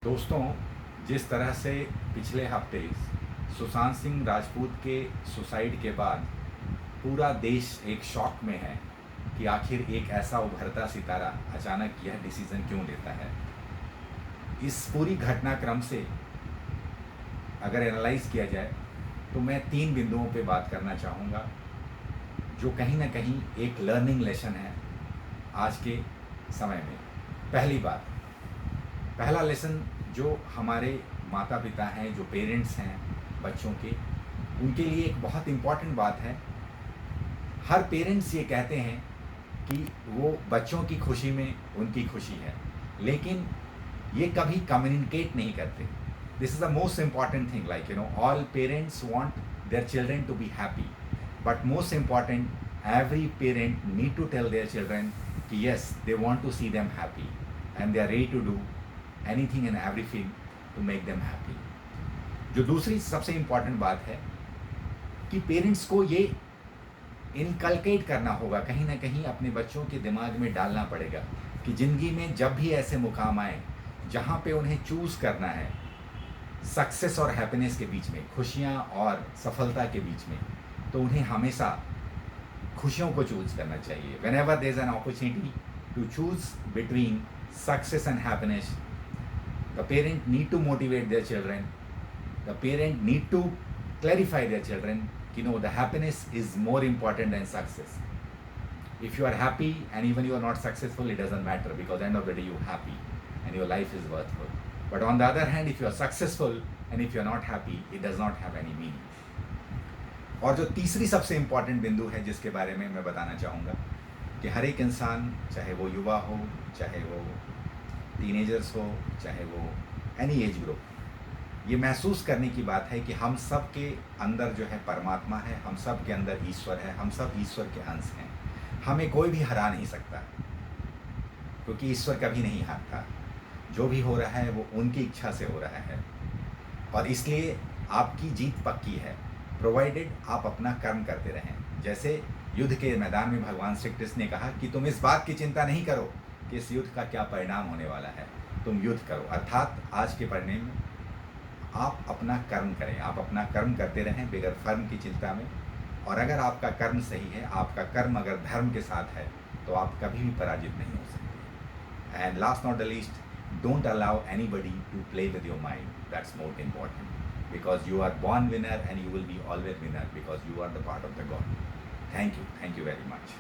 दोस्तों, जिस तरह से पिछले हफ्ते सुशांत सिंह राजपूत के सुसाइड के बाद पूरा देश एक शॉक में है कि आखिर एक ऐसा उभरता सितारा अचानक यह डिसीज़न क्यों लेता है। इस पूरी घटनाक्रम से अगर एनालाइज किया जाए तो मैं 3 बिंदुओं पे बात करना चाहूँगा जो कहीं ना कहीं एक लर्निंग लेसन है आज के समय में। पहला लेसन जो हमारे माता पिता हैं, जो पेरेंट्स हैं बच्चों के, उनके लिए एक बहुत इम्पॉर्टेंट बात है। हर पेरेंट्स ये कहते हैं कि वो बच्चों की खुशी में उनकी खुशी है, लेकिन ये कभी कम्युनिकेट नहीं करते। This is the most important thing, like all parents want their children to be happy, but most important, every parent need to tell their children कि yes, they want to see them happy and they are ready to do anything and everything to make them happy। जो दूसरी सबसे important बात है कि parents को ये inculcate करना होगा, कहीं ना कहीं अपने बच्चों के दिमाग में डालना पड़ेगा कि ज़िंदगी में जब भी ऐसे मुकाम आए जहाँ पे उन्हें चूज़ करना है सक्सेस और हैप्पीनेस के बीच में, खुशियाँ और सफलता के बीच में, तो उन्हें हमेशा खुशियों को चूज करना चाहिए। Whenever there is an opportunity to choose between success and happiness, the parent need to motivate their children. The parent need to clarify their children कि no, the happiness is more important than success. If you are happy and even you are not successful, it doesn't matter, because end of the day you are happy and your life is worthwhile. But on the other hand, if you are successful and if you are not happy, it does not have any meaning. और जो तीसरी सबसे important बिंदु है जिसके बारे में मैं बताना चाहूँगा कि हर एक इंसान, चाहे वो युवा हो, चाहे वो टीनेजर्स हो, चाहे वो एनी एज ग्रुप, ये महसूस करने की बात है कि हम सब के अंदर जो है परमात्मा है, हम सब के अंदर ईश्वर है, हम सब ईश्वर के अंश हैं। हमें कोई भी हरा नहीं सकता, क्योंकि ईश्वर कभी नहीं हारता। जो भी हो रहा है वो उनकी इच्छा से हो रहा है, और इसलिए आपकी जीत पक्की है, प्रोवाइडेड आप अपना कर्म करते रहें। जैसे युद्ध के मैदान में भगवान श्री कृष्ण ने कहा कि तुम इस बात की चिंता नहीं करो कि इस युद्ध का क्या परिणाम होने वाला है, तुम युद्ध करो। अर्थात आज के पढ़ने में आप अपना कर्म करें, आप अपना कर्म करते रहें बगैर फर्म की चिंता में। और अगर आपका कर्म सही है, आपका कर्म अगर धर्म के साथ है, तो आप कभी भी पराजित नहीं हो सकते। And last not the least, don't allow anybody to play with your mind. That's more important, because you are born winner and you will be always winner, because you are the part of the God. Thank you very much.